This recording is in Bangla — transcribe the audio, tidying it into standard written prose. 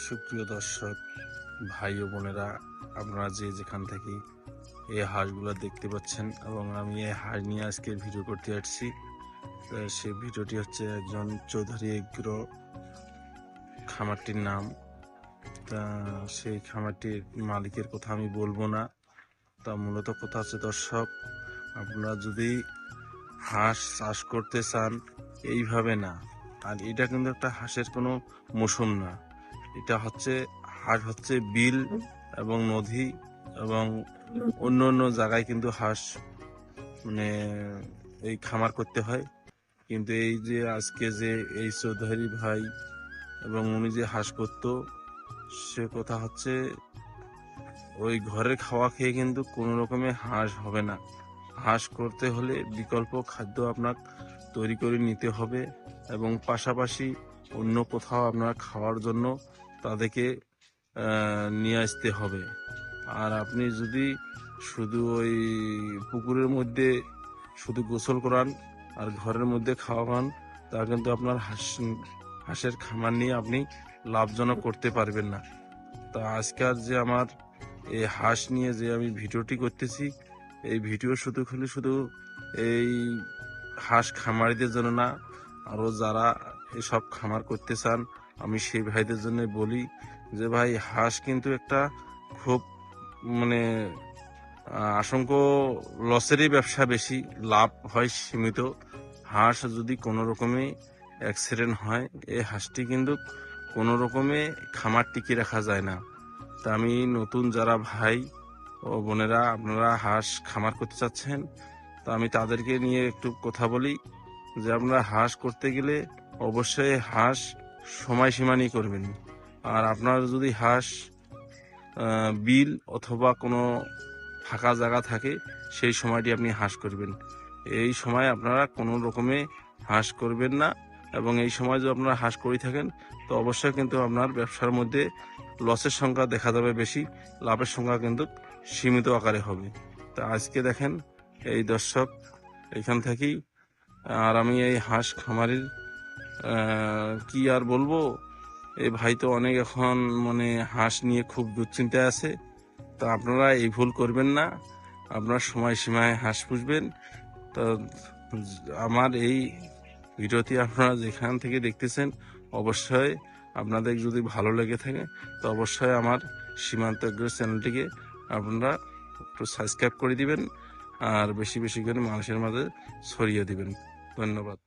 সুপ্রিয় দর্শক ভাই ও বোনেরা, আপনারা যে যেখান থেকে এই হাঁসগুলো দেখতে পাচ্ছেন এবং আমি এই হাঁস নিয়ে আজকে ভিডিও করতে আসছি। সেই ভিডিওটি হচ্ছে একজন চৌধুরী এগ্রো খামারটির নাম। তা সেই খামারটির মালিকের কথা আমি বলবো না। তা মূলত কথা হচ্ছে দর্শক, আপনারা যদি হাঁস চাষ করতে চান এইভাবে না, আর এটা কিন্তু একটা হাঁসের কোনো মৌসুম না। এটা হচ্ছে হাঁস হচ্ছে বিল এবং নদী এবং অন্য অন্য জায়গায় কিন্তু হাঁস মানে এই খামার করতে হয়। কিন্তু এই যে আজকে যে এই চৌধুরী ভাই এবং উনি যে হাঁস করতো, সে কথা হচ্ছে ওই ঘরের খাওয়া খেয়ে কিন্তু কোনো রকমের হাঁস হবে না। হাঁস করতে হলে বিকল্প খাদ্য আপনার তৈরি করে নিতে হবে এবং পাশাপাশি অন্য কোথাও আপনার খাওয়ার জন্য তাদেরকে নিয়ে আসতে হবে। আর আপনি যদি শুধু ওই পুকুরের মধ্যে শুধু গোসল করান আর ঘরের মধ্যে খাওয়ান, তা কিন্তু আপনার হাঁসের খামার নিয়ে আপনি লাভজনক করতে পারবেন না। তা আজকাল যে আমার এই হাঁস নিয়ে যে আমি ভিডিওটি করতেছি, এই ভিডিও শুধু এই হাঁস খামারিদের জন্য না, আরও যারা এসব খামার করতে চান আমি সেই ভাইদের জন্য বলি যে ভাই, হাঁস কিন্তু একটা খুব মানে আশঙ্কা লসেরই ব্যবসা বেশি, লাভ হয় সীমিত। হাঁস যদি কোনো রকমে অ্যাক্সিডেন্ট হয়, এই হাঁসটি কিন্তু কোনো রকমে খামার টিকিয়ে রাখা যায় না। তা আমি নতুন যারা ভাই ও বোনেরা আপনারা হাঁস খামার করতে চাচ্ছেন, তা আমি তাদেরকে নিয়ে একটু কথা বলি যে আপনারা হাঁস করতে গেলে অবশ্যই হাঁস সময়সীমা নিয়ে করবেন। আর আপনার যদি হাঁস বিল অথবা কোনো ফাঁকা জায়গা থাকে, সেই সময়টি আপনি হাঁস করবেন। এই সময় আপনারা কোনো রকমে হাঁস করবেন না, এবং এই সময় যদি আপনারা হাঁস করে থাকেন তো অবশ্যই কিন্তু আপনার ব্যবসার মধ্যে লসের সংখ্যা দেখা যাবে বেশি, লাভের সংখ্যা কিন্তু সীমিত আকারে হবে। তা আজকে দেখেন এই দর্শক এখান থেকেই, আর আমি এই হাঁস খামারির কি আর বলবো, এই ভাই তো অনেক এখন মানে হাঁস নিয়ে খুব দুশ্চিন্তায় আছে। তা আপনারা এই ভুল করবেন না, আপনার সময়সীমায় হাঁস পুষবেন। তো আমার এই ভিডিওটি আপনারা যেখান থেকে দেখতেছেন, অবশ্যই আপনাদের যদি ভালো লেগে থাকে তো অবশ্যই আমার সীমান্ত এগ্রো চ্যানেলটিকে আপনারা একটু সাবস্ক্রাইব করে দিবেন আর বেশি বেশি করে মানুষের মাঝে ছড়িয়ে দিবেন। ধন্যবাদ।